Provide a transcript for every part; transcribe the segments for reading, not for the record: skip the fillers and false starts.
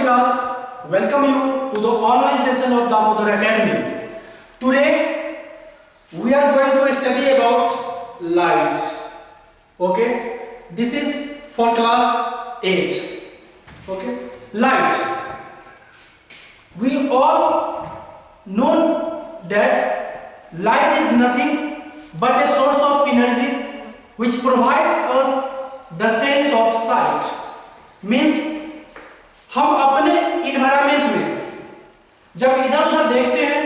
class, welcome you to the online session of Damodar Academy. Today we are going to study about light. Okay, this is for class 8. Okay, light. We all know that light is nothing but a source of energy which provides us the sense of sight. Means हम अपने environment में जब इधर उधर देखते हैं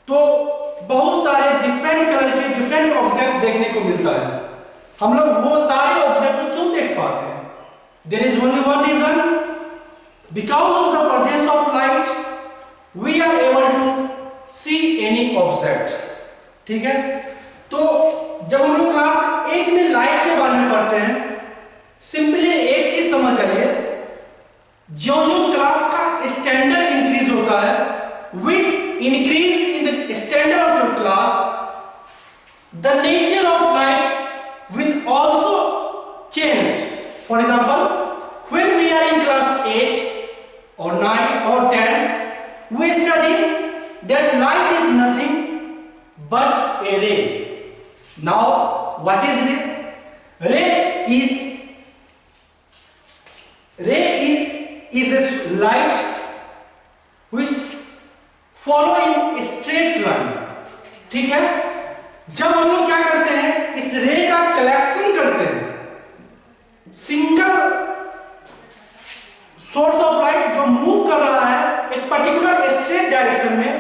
तो बहुत सारे डिफरेंट कलर के डिफरेंट ऑब्जेक्ट देखने को मिलता है। हम लोग वो सारे ऑब्जेक्ट को क्यों देख पाते हैं? There is only one reason, because of the presence of light we are able to see any object. ठीक है, तो जब हम लोग क्लास 8 में लाइट के बारे में पढ़ते हैं, सिंपली एक चीज समझ आइए, जो क्लास का स्टैंडर्ड इंक्रीज होता है, with increase in the standard of your class the nature of light will also change. For example, when we are in class 8 or 9 or 10, we study that light is nothing but a ray. Now what is ray? Ray is a light which follow in a straight line. ठीक है, जब हम लोग क्या करते हैं, इस रे का कलेक्शन करते हैं, सिंगल सोर्स ऑफ लाइट जो मूव कर रहा है एक पर्टिकुलर स्ट्रेट डायरेक्शन में,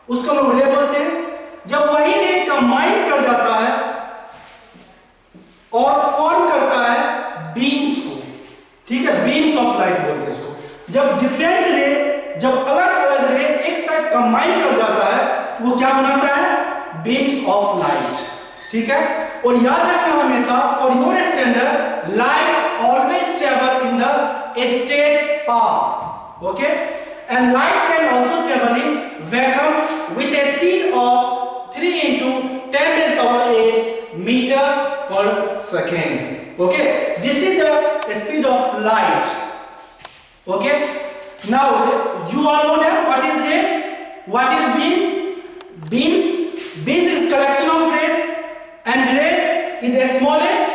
उसको हम रे बोलते हैं। जब वही रे कंबाइन कर जाता है और फॉर्म करता है बीम्स को, ठीक है, बीम्स ऑफ लाइट बोलते हैं इसको। जब डिफरेंट रे, जब अलग अलग रे एक साथ कंबाइन कर जाता है, वो क्या बनाता है? Beams of light. ठीक है, और याद रखना हमेशा, for your standard, light always travel in the straight path. Okay, and light can also travel in vacuum with a speed of 3 × 10⁸ metre per second. Okay, this is the speed of light. Okay, now you all know that what is ray, what is beams. Beams is collection of rays, and rays is the smallest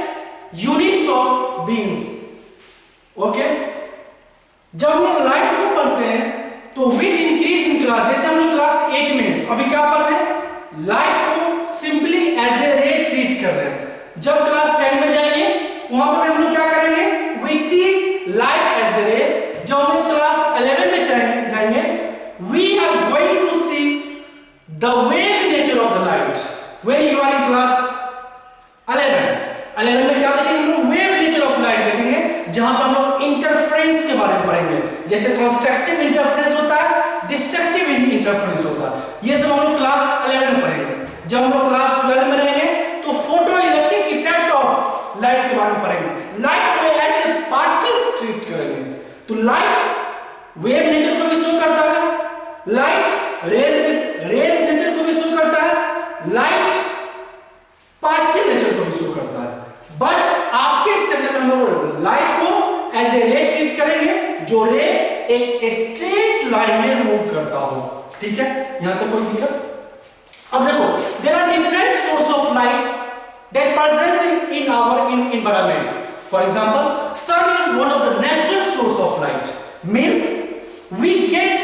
units of beams. Okay, जब हम लोग light को पढ़ते हैं तो with increase in class, जैसे हम लोग क्लास 8 में अभी क्या पढ़ रहे हैं, लाइट को सिंपली एज ए रे ट्रीट कर रहे हैं। जब क्लास 10 में जाएंगे वहां पर हम लोग क्या करेंगे, we treat light as a ray. जब हम लोग क्लास 11 में जाएंगे, we are going to see the wave nature of the light. When you are in class 11 में क्या देखेंगे हम लोग? वेव नेचर ऑफ लाइट देखेंगे, जहां पर हम लोग इंटरफेरेंस के बारे में पढ़ेंगे। जैसे कंस्ट्रक्टिव इंटरफेरेंस होता है, डिस्ट्रक्टिव इंटरफेरेंस होता है, ये सब हम लोग क्लास 11 में पढ़ेंगे। जब हम लोग क्लास 12 में रहेंगे तो photo electric effect of light के बारे में पढ़ेंगे। लाइट को एज ए पार्टिकल्स ट्रीट करेंगे। तो लाइट वेव नेचर को भी शो करता है, लाइट रेज नेचर को भी शो करता है, लाइट पार्टिकल नेचर को भी शो करता है। बट आपके स्टैंडर्ड में हम लोग लाइट को एज ए रे ट्रीट करेंगे, जो रे एक स्ट्रेट लाइन में मूव करता हो। ठीक है, यहां तक कोई दिक्कत? अब देखो, there are different source of light that present in our environment. For example, sun is one of the natural source of light. Means we get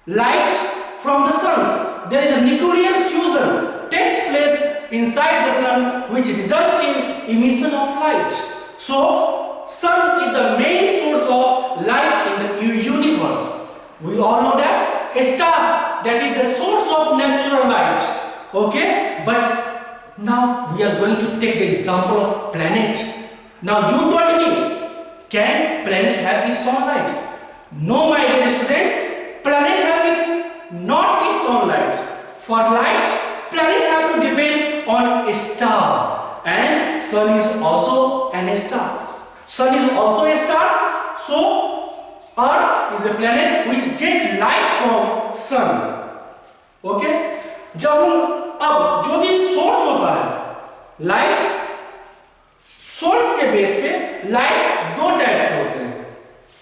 light from the suns. There is a nuclear fusion takes place inside the sun, which result in emission of light. So, sun is the main source of light in the universe. We all know that a star, that is the source of natural light. Okay, but now we are going to take the example of planet. Now you told me, can planet have its own light? No, my dear students, planet have it not its own light. For light, planet have to depend on a star, and sun is also an star. Sun is also a star, so Earth is a planet which get light from sun. Okay? अब जो भी source होता है light, source के base पे light दो type के होते हैं।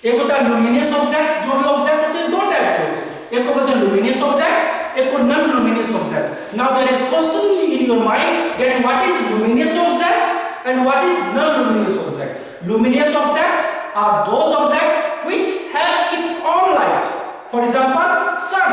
एक होता है लुमिनियस ऑब्जेक्ट, जो भी ऑब्जेक्ट होते हैं दो टाइप के होते हैं, एक को बोलते हैं लुमिनियस ऑब्जेक्ट, एक को non luminous object. Now there is question in your mind that what is luminous object and what is non luminous object. Luminous object are those object which have its own light. For example, sun.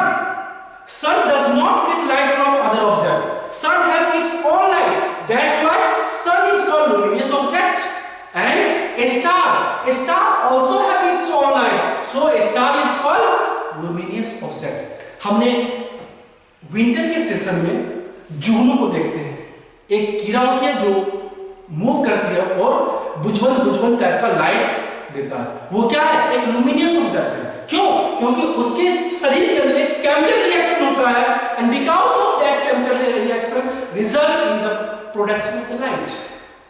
Sun does not get light from other object. Sun has its own light. That's why sun is called luminous object. And a star also have its own light. So a star is called luminous object. हमने winter के session में जुगनू को देखते हैं, एक कीड़ा होती है जो मूव करती है और बुझबन टाइप का लाइट देता है। वो क्या है? एक लुमिनियस ऑब्जेक्ट है। क्यों? क्योंकि उसके शरीर के अंदर एक केमिकल रिएक्शन होता है and because of that chemical reaction result in the production of the light.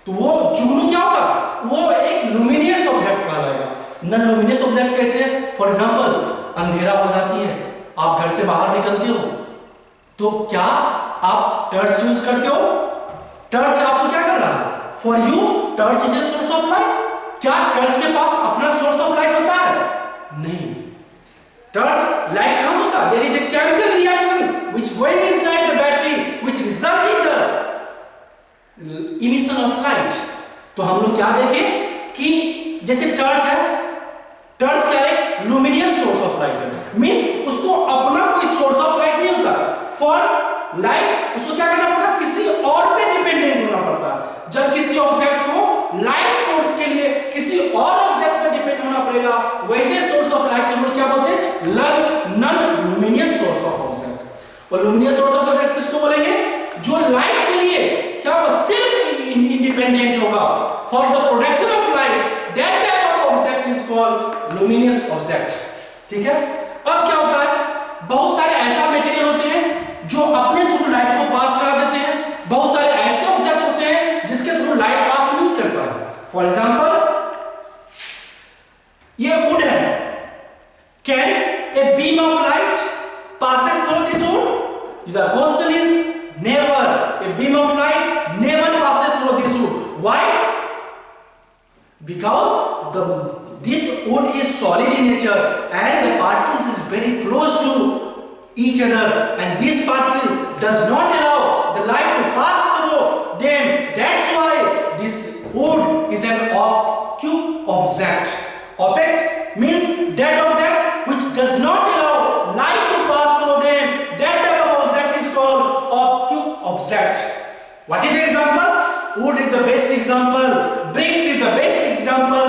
तो वो जुगनू क्या होगा? वो एक लुमिनियस ऑब्जेक्ट कहलाएगा। नॉन लुमिनियस ऑब्जेक्ट कैसे? फॉर एग्जांपल, अंधेरा हो जाती है, आप घर से बाहर निकलते हो तो क्या आप टॉर्च यूज करते हो? टॉर्च आपको क्या कर रहा है? For you torch is a source of light. क्या टॉर्च के पास अपना सोर्स ऑफ लाइट होता है? नहीं। टॉर्च लाइट कहां से होता है? There is a chemical reaction which going inside the battery which result in the emission of light. तो हम लोग क्या देखें कि जैसे टॉर्च है, टॉर्च क्या है? लुमिनियस सोर्स ऑफ लाइट है, मींस उसको अपना कोई सोर्स ऑफ लाइट नहीं होता। फॉर लाइट उसको क्या करना पड़ता है? किसी और पे डिपेंडेंट होना पड़ता है। जब किसी ऑब्जेक्ट को लाइट सोर्स के लिए किसी और ऑब्जेक्ट पे डिपेंड होना पड़ेगा, वैसे सोर्स ऑफ लाइट हम लोग क्या बोलते हैं? Non luminous source of object. और लुमिनियस सोर्स ऑफ ऑब्जेक्ट किसको बोलेंगे? जो लाइट के लिए क्या होगा? सिर्फ इंडिपेंडेंट होगा। For the production of light that type of object is called luminous object. ठीक है। अब क्या होता है? बहुत सारे ऐसा मटेरियल होते हैं जो अपने थ्रू लाइट को पास करा देते हैं, बहुत सारे ऐसे ऑब्जेक्ट होते हैं जिसके थ्रू लाइट पास नहीं करता है। फॉर एग्जांपल, ये वुड है, can a beam of light passes through this wood? The question is never. A beam of light never passes through this wood. Why? Because this wood is solid in nature and the particles is very close to each other, and this particle does not allow the light to pass through them. That's why this wood is an opaque object. Opaque means that object which does not allow light to pass through them. That type of object is called opaque object. What is the example? Wood is the best example. Bricks is the best example.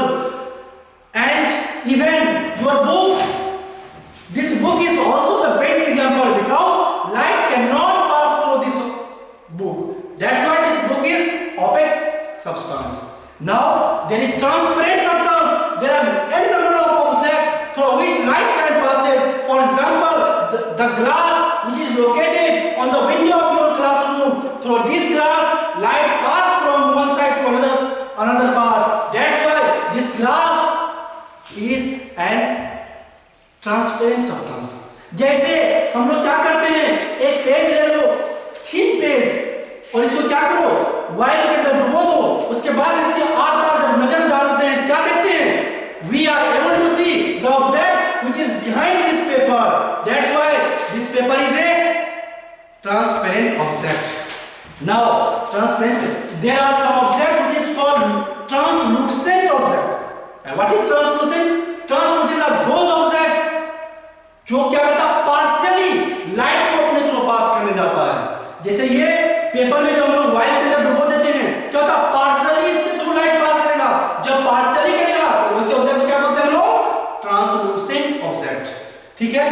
And even your book, this book is also the best example because light cannot pass through this book. That's why this book is opaque substance. Now there is transparent substance. There are n number of objects through which light can pass. For example, the glass which is located on the window of your classroom. Through this glass, light pass from one side to another part. That's why this glass is an transparent substance. जैसे हम लोग क्या करते हैं? एक page ले लो, thin page, और इसको क्या करो? वाइल के अंदर डुबो दो, उसके बाद इसके आर पार जब नजर डालते हैं क्या देखते हैं? We are able to see the object which is behind this paper. That's why this paper is a transparent object. Now, transparent. There are some object which is called translucent object. And what is translucent? Translucent are those object जो क्या करता है? Partially light को अपने through pass करने जाता है। जैसे ये पेपर में जो हम लोग वाइल के अंदर डुबो देते हैं, क्या होता है? पार्शियली इसके थ्रू लाइट पास करेगा। जब पार्शियली करेगा तो वैसे ऑब्जेक्ट क्या बोलते हैं हम लोग? Translucent object. ठीक है।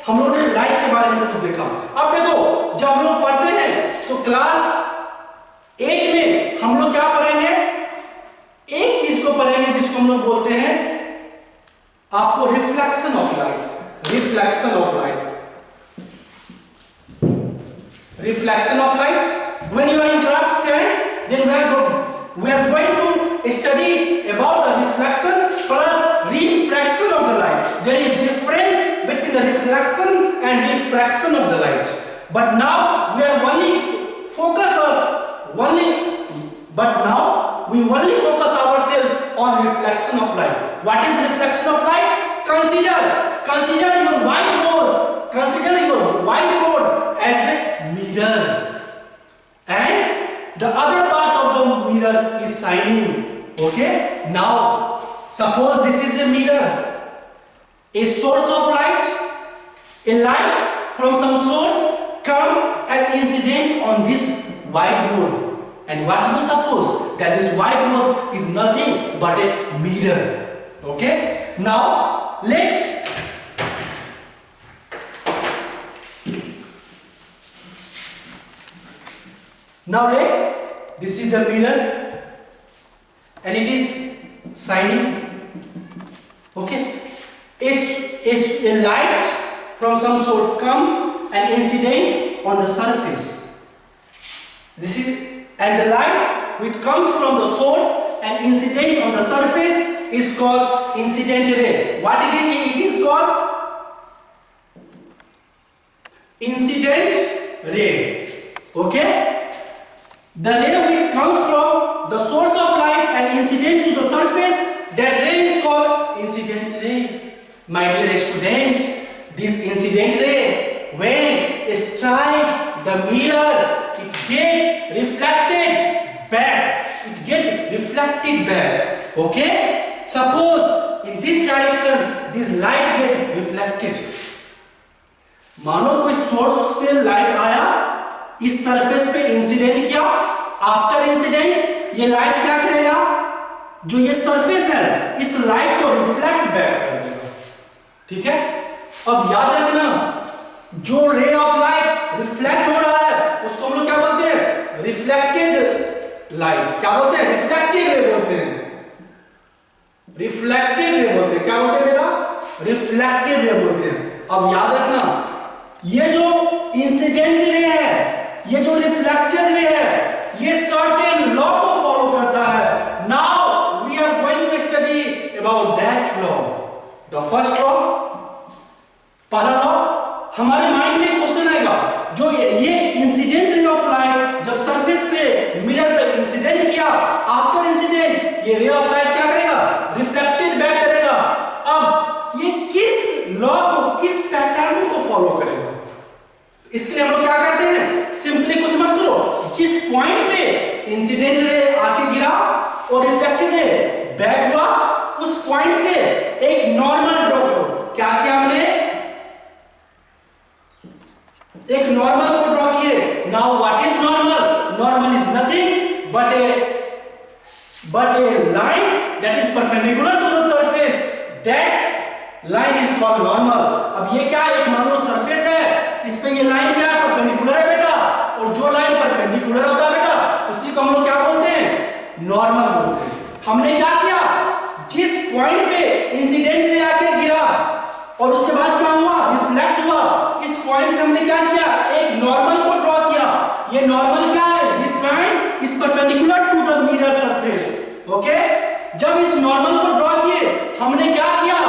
हम लोगों ने लाइट के बारे में कुछ देखा। अब देखो, जब हम लोग पढ़ते हैं तो क्लास 8 में हम लोग क्या पढ़ेंगे? एक चीज को पढ़ेंगे जिसको हम लोग बोलते हैं आपको reflection of light. Reflection of light. Reflection of light. When you are in class 10, then we are going to study about the reflection plus refraction of the light. There is difference between the reflection and refraction of the light. But now we are only focus ourselves on reflection of light. What is reflection of light? Consider your whiteboard as a mirror, and the other part of the mirror is shining. Okay, now suppose this is a mirror, a source of light, a light from some source come and incident on this whiteboard, and what do you suppose? That this whiteboard is nothing but a mirror. Okay, now let this is the mirror and it is shining. Okay, a light from some source comes and incident on the surface. This is, and the light which comes from the source and incident on the surface is called incident ray. What it is? It is called incident ray. Okay, the ray which comes from the source of light and incident to the surface, that ray is called incident ray. My dear student, this incident ray, when it strike the mirror, it get reflected back. Okay, suppose in this direction this light get reflected. मानो कोई source से light आया, इस surface पे incident किया, after incident ये light क्या करेगा? जो ये सरफेस है इस लाइट को रिफ्लेक्ट बैक कर देगा. ठीक है, अब याद रखना, जो रे ऑफ लाइट रिफ्लेक्ट हो रहा है उसको हम लोग क्या बोलते हैं? Reflected light. क्या बोलते हैं? रिफ्लेक्टेड रे बोलते हैं. रिफ्लेक्टेड रे बोलते हैं. क्या बोलते हैं बेटा? रिफ्लेक्टेड रे बोलते हैं. अब याद रखना, ये जो इंसिडेंट रे है, ये जो रिफ्लेक्टेड रे है, ये सर्टेन लॉ को फॉलो करता है. Now we are going to study about that law. The first law, पहला लॉ, हमारे माइंड में क्वेश्चन आएगा, जो ये इंसिडेंट रे ऑफ लाइट जब सरफेस पे मिरर पे इंसिडेंट किया, आफ्टर इंसिडेंट ये रे ऑफ लाइट क्या करेगा? रिफ्लेक्टेड बैक करेगा. अब ये किस लॉ को, किस पैटर्न को फॉलो करेगा? इसके लिए हम लोग क्या करते हैं? सिंपली कुछ मत करो, जिस पॉइंट पे इंसिडेंट रे आके गिरा और रिफ्लेक्टेड रे बैक हुआ, उस पॉइंट से एक नॉर्मल ड्रॉ करो. क्या किया हमने? एक नॉर्मल को ड्रॉ किए. Now what is normal? Normal is nothing but a line that is perpendicular to the surface. That line is called normal. अब ये क्या है? एक मान लो सरफेस है, इस पे ये लाइन क्या है? परपेंडिकुलर है बेटा. और जो लाइन परपेंडिकुलर होता है बेटा, उसी को हम लोग क्या बोलते हैं? नॉर्मल बोलते हैं. हमने क्या किया? जिस पॉइंट पे इंसिडेंट रे आके गिरा और उसके बाद क्या हुआ? रिफ्लेक्ट हुआ. इस पॉइंट से हमने क्या किया? एक नॉर्मल को ड्रॉ किया. ये नॉर्मल क्या है? This point is perpendicular to the mirror surface. Okay, जब इस नॉर्मल को ड्रॉ किए, हमने क्या किया?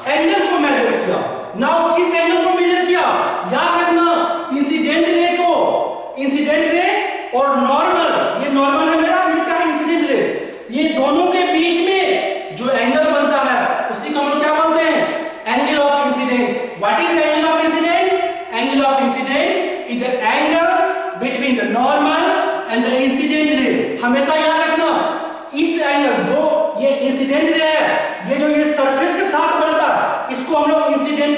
एंगल को मेजर किया. नाउ किस एंगल को मेजर किया? याद रखना, इंसिडेंट रे और नॉर्मल, ये नॉर्मल है मेरा, ये क्या है? इंसिडेंट रे. ये दोनों के बीच में जो एंगल बनता है उसी को हम लोग क्या बोलते हैं? Angle of incident. What is angle of incident? Angle of incident is the angle between the normal and the incident ray. हमेशा याद रखना, इस एंगल जो ये इंसिडेंट रे है, ये जो ये सरफेस के साथ बनता है, इसको हम लोग इंसिडेंट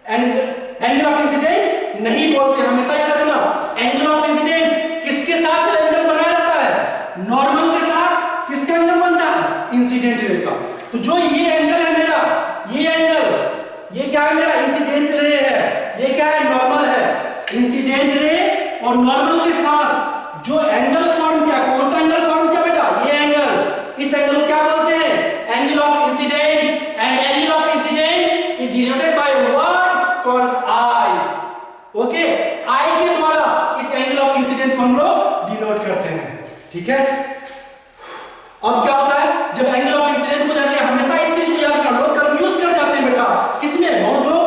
एंगल ऑफ इंसिडेंट नहीं बोलते. हमेशा याद रखना, एंगल ऑफ इंसिडेंट किसके साथ एंगल बनाया जाता है? नॉर्मल के साथ. किसका एंगल बनता है? इंसिडेंट रे का. तो जो ये एंगल है मेरा, ये एंगल, ये क्या है मेरा? इंसिडेंट रे है. ये क्या है? नॉर्मल है. इंसिडेंट रे और नॉर्मल के साथ जो एंगल फॉर्म किया, कौन सा एंगल फॉर्म किया बेटा? ये एंगल. इस एंगल को क्या बोलते हैं? Angle of incident. And angle of incident is denoted by word called I. Okay, I के द्वारा इस एंगल ऑफ इंसिडेंट को हम लोग डिनोट करते हैं. ठीक है, अब क्या होता है जब एंगल ऑफ इंसिडेंट हो जाती है? हमेशा इस चीज को याद रखना, लोग कंफ्यूज कर जाते हैं बेटा. किसमें? बहुत लोग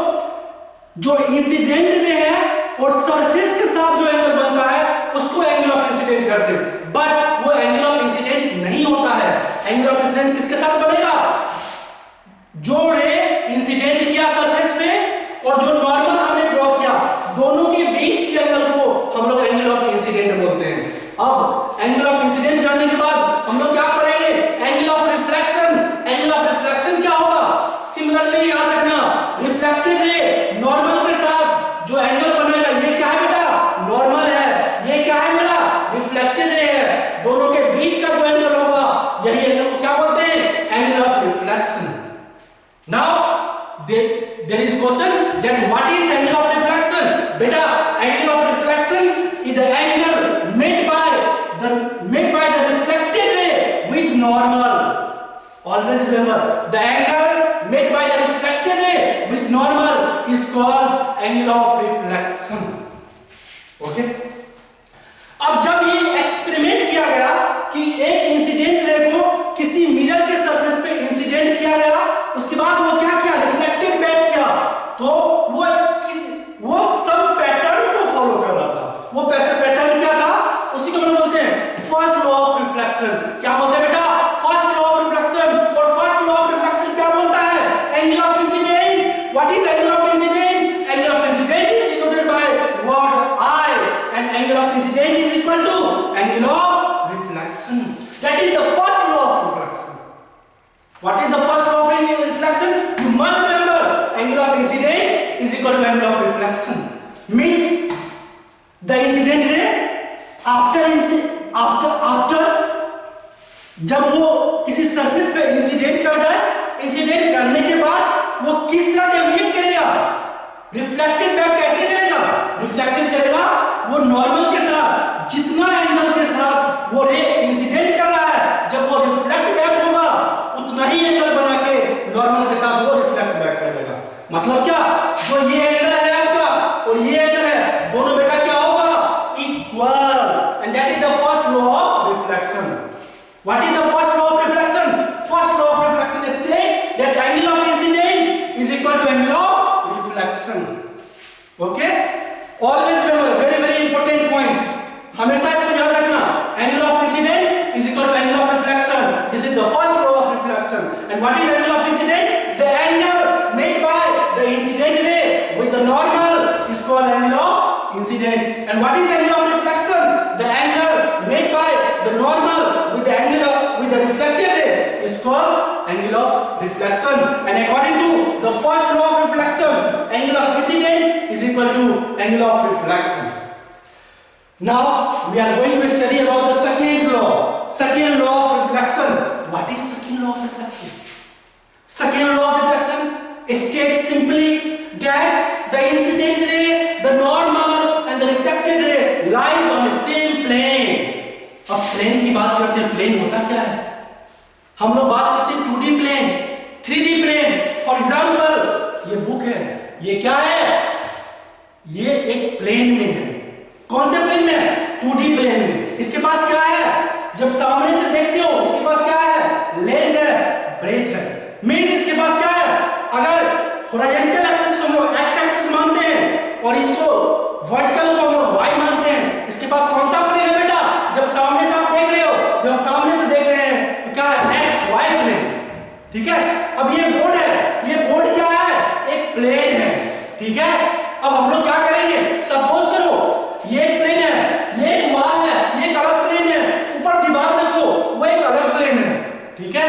जो इंसिडेंट में है और सरफेस के साथ जो एंगल बनता है उसको एंगल ऑफ इंसिडेंट करते हैं, बट वो एंगल ऑफ इंसिडेंट नहीं होता है. एंगल ऑफ इंसिडेंट किसके साथ बनेगा? इंसिडेंट किया सरफेस पे और जो नॉर्मल हमने ड्रॉ किया, दोनों के बीच के एंगल को हम लोग एंगल ऑफ इंसिडेंट बोलते हैं। अब एंगल ऑफ इंसिडेंट जानने के बाद हम लोग क्या करेंगे, angle of reflection. Angle of reflection क्या होगा, सिमिलरली याद रखना, रिफ्लेक्टेड रे नॉर्मल के साथ जो एंगल बनेगा, ये क्या है बेटा, नॉर्मल है, ये क्या है मेरा, रिफ्लेक्टेड रे है, दोनों के बीच का जो एंगल होगा यही एंगल को क्या बोलते हैं, angle of reflection. Now there is question that what is angle of reflection? Beta, angle of reflection is the angle made by the reflected ray with normal. Always remember, the angle made by the reflected ray with normal is called angle of reflection. Okay? अब जब ये experiment किया गया कि एक incident ray को किसी mirror के सरफेस पे इंसिडेंट किया गया, उसके बाद वो क्या किया, रिफ्लेक्टेड बैक किया, तो वो सब पैटर्न को फॉलो कर रहा था। वो पैटर्न क्या था, उसी को हम बोलते हैं फर्स्ट लॉ ऑफ रिफ्लेक्शन। क्या बोलते हैं बेटा, फर्स्ट लॉ ऑफ रिफ्लेक्शन। और फर्स्ट लॉ ऑफ रिफ्लेक्शन क्या बोलता है, angle of incident. What is angle of incident? Angle of incident is denoted by word I, and angle of incident is equal to angle of reflection. That is the first law of reflection. What is the first law of reflection? You must remember, angle of incident is equal to angle of reflection. Means the incident ray after जब वो किसी surface पे incident कर जाए, incident करने के बाद वो किस तरह डेविएट करेगा, रिफ्लेक्टेड बैक कैसे करेगा, रिफ्लेक्टेड करेगा वो नॉर्मल के साथ, जितना एंगल के साथ वो रे इंसिडेंट कर रहा है, जब वो रिफ्लेक्ट बैक होगा उतना ही एंगल बना के नॉर्मल के साथ वो रिफ्लेक्ट बैक कर देगा। मतलब क्या, जो ये एंगल है आपका और ये एंगल है, दोनों बेटा क्या होगा, equal, and that is the first law of reflection. What is the first law of reflection? First law of reflection state that angle of incident is equal to angle of reflection. Okay, always remember, very very important point, हमेशा इसको याद रखना, angle of incident is equal to angle of reflection. This is the first law of reflection. And what is angle of incident? The angle made by the incident ray with the normal is called angle of incident. And what is angle of reflection? The angle made by the normal with the angle of with the reflected ray is called angle of reflection. And according to the first law of reflection, angle of incident is equal to angle of reflection. Now we are going to study about the second law. Second law of reflection. What is second law of reflection? Second law of reflection states simply that the incident ray, the normal and the reflected ray lies on the same plane. अब plane की बात करते हैं, plane होता क्या है, हम लोग बात करते हैं 2D plane, 3D plane. For example ये बुक है, ये क्या है, ये एक प्लेन में है। कौन से प्लेन में है? 2D प्लेन में। इसके पास क्या है, जब सामने से देखते हो इसके पास क्या है, लेंथ है, ब्रेथ है। मींस इसके पास क्या है, अगर हॉरिजॉन्टल एक्सिस को हम लोग एक्स एक्सिस मानते हैं और इसको वर्टिकल को हम लोग वाई मानते हैं, इसके पास कौन सा प्लेन है बेटा, जब सामने से आप देख रहे हो, जब सामने से देख रहे हैं तो क्या है, एक्स वाई प्लेन। ठीक है, अब ये बोर्ड है, ये बोर्ड क्या है, एक प्लेन है। ठीक है, अब हम लोग क्या करेंगे, सपोज करो ये एक प्लेन है, ये एक वॉल है, ये एक अलग प्लेन है, ऊपर दीवार देखो वो एक अलग प्लेन है। ठीक है,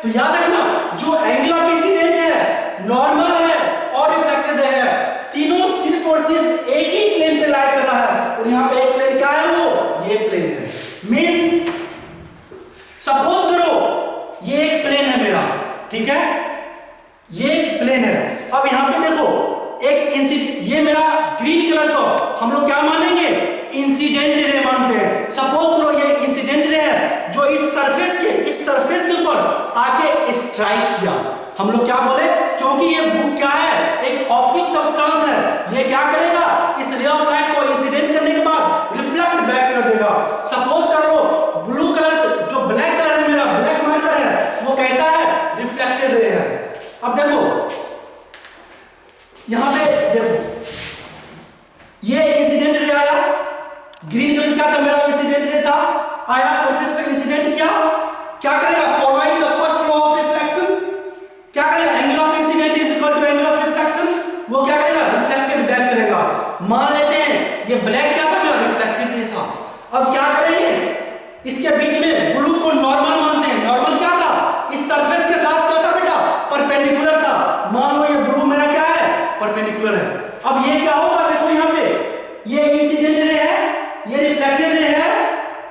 तो याद रखना जो एंगल ऑफ इंसिडेंट है, नॉर्मल है और रिफ्लेक्टेड है, तीनों सिर्फ और सिर्फ एक ही प्लेन पे लाई कर रहा है। और यहाँ पे एक प्लेन क्या है, वो ये प्लेन है। मींस सपोज करो ये एक प्लेन है मेरा, ठीक है, ये एक प्लेन है। अब यहाँ पे देखो एक इंसिडेंट, ये मेरा ग्रीन कलर को हम लोग क्या मानेंगे, इंसिडेंट रे मानते हैं। सपोज करो ये इंसिडेंट रे है जो इस सरफेस के ऊपर आके स्ट्राइक किया, हम लोग क्या बोले, क्योंकि ये बुक क्या है, एक ऑप्टिक सब्सटेंस है, ये क्या करेगा, इस रे ऑफ लाइट को इंसिडेंट करने के बाद रिफ्लेक्ट बैक कर देगा। सपोज कर लो ब्लू कलर, जो ब्लैक कलर है मेरा, ब्लैक मार्कर है, वो कैसा है, रिफ्लेक्टेड रे है। अब देखो यहां पे देखो ये इंसिडेंट रे आया, ग्रीन कलर क्या था मेरा, इंसिडेंट रे था, आया सरफेस पे इंसिडेंट किया, क्या करेगा, following the first law of reflection क्या करेगा, angle of incident is equal to मान लो ये ब्लू मेरा क्या है, परपेंडिकुलर है। अब ये क्या होगा, देखो यहाँ पे ये इंसिडेंट रे है, ये रिफ्लेक्टेड रे है,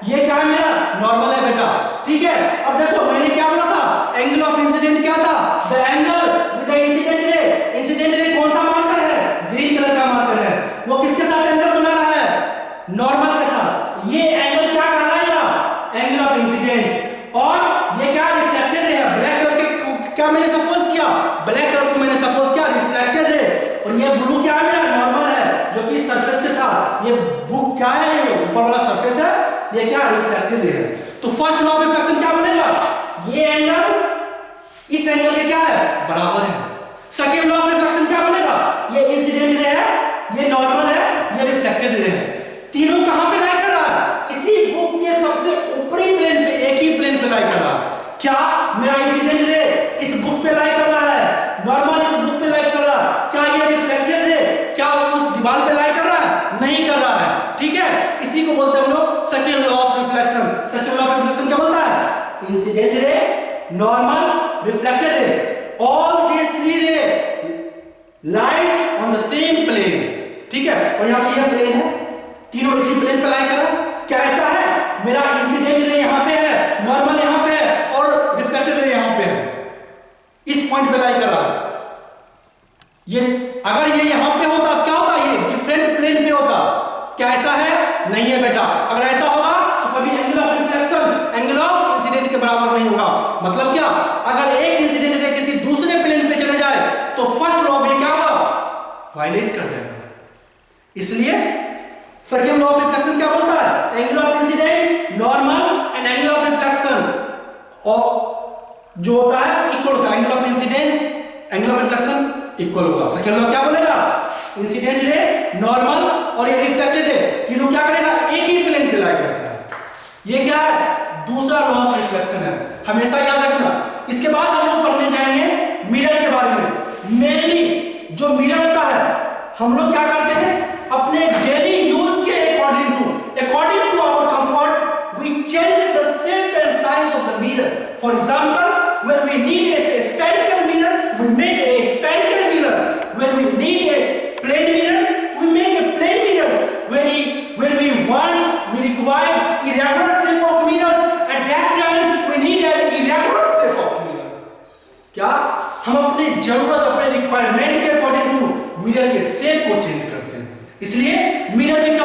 ये क्या है मेरा नॉर्मल है बेटा, ठीक है। अब देखो मैंने क्या बोला था, एंगल ऑफ इंसिडेंट क्या था, the angle with the incident ray. Incident ray कौन सा मार्कर है, ग्रीन कलर का मार्कर है, वो किसके साथ एंगल बना रहा है, नॉर्मल के साथ। ये एंगल क्या कहलाएगा, एंगल ऑफ इंसिडेंट। और ये क्या रिफ्लेक्टेड रे है, ब्लैक कलर के क्या मैंने सपोज किया, ब्लैक कलर को मैंने सपोज किया रिफ्लेक्टेड रे, और ये ब्लू क्या है मेरा नॉर्मल है, जो कि सरफेस के साथ, ये बुक क्या है, ये ऊपर वाला सरफेस है, ये क्या रिफ्लेक्टेड रे है। तो फर्स्ट लॉ ऑफ रिफ्लेक्शन क्या बनेगा, ये एंगल इस एंगल के क्या है, बराबर है। सेकंड लॉ ऑफ रिफ्लेक्शन क्या बनेगा, ये इंसिडेंट रे है, ये नॉर्मल है, ये रिफ्लेक्टेड रे है। तीनों कहां पे लाई कर रहा है, इसी बुक के सबसे ऊपरी प्लेन पे, एक ही प्लेन पे लाई कर रहा है। क्या मेरा इंसिडेंट रे इस बुक पे लाई कर रहा है, नॉर्मल इस बुक पे लाई कर रहा है, क्या ये रिफ्लेक्टेड रे क्या उस दीवार पे लाई कर रहा है, नहीं कर रहा है, ठीक है। इसी को बोलते हैं हम लोग second law of reflection. Second law of reflection क्या बोलता है, incident ray, normal, reflected ray, all these three ray lies on the same plane, ठीक है। और यहां पे ये प्लेन है, तीनों इसी प्लेन पे लाई कर रहा है। क्या ऐसा है, मेरा इंसिडेंट रे यहां पे है, नॉर्मल यहां पे है, और रिफ्लेक्टेड रे यहां पे है, इस पॉइंट पे लाई कर रहा है। ये अगर ये यहां पे होता क्या होता, ये डिफरेंट प्लेन पे होता। क्या ऐसा है, नहीं है बेटा। अगर ऐसा होगा तो कभी angle of reflection angle of incident के बराबर नहीं होगा। मतलब क्या, अगर एक इंसिडेंट रे किसी दूसरे प्लेन पे चले जाए तो फर्स्ट लॉ भी क्या होगा, वायलेट कर देगा। इसलिए सेकंड लॉ ऑफ रिफ्लेक्शन क्या बोलता है, angle of incident, normal and angle of reflection और जो होता है इक्वल होता है, angle of incident angle of reflection equal होगा। सेकंड लॉ क्या बोलेगा, इंसिडेंट रे, नॉर्मल और ये रिफ्लेक्टेड रे, तीनों क्या करेगा, एक ही प्लेन पे लाई करता है। ये क्या है, दूसरा लॉ ऑफ रिफ्लेक्शन है, हमेशा याद रखना। इसके बाद हम लोग पढ़ने जाएंगे मिरर के बारे में। मेनली जो मिरर होता है, हम लोग क्या करते हैं, अपने डेली यूज के according to our comfort we change the shape and size of the mirror. For example, when we need a spherical mirror we make a spherical mirrors, when we need a plane mirrors we make a plane mirrors, when we want we require irregular shape of mirrors, at that time we need an irregular shape of mirror। क्या हम अपनी जरूरत, अपने requirement के according to mirror के shape को change करते हैं। इसलिए मिरर भी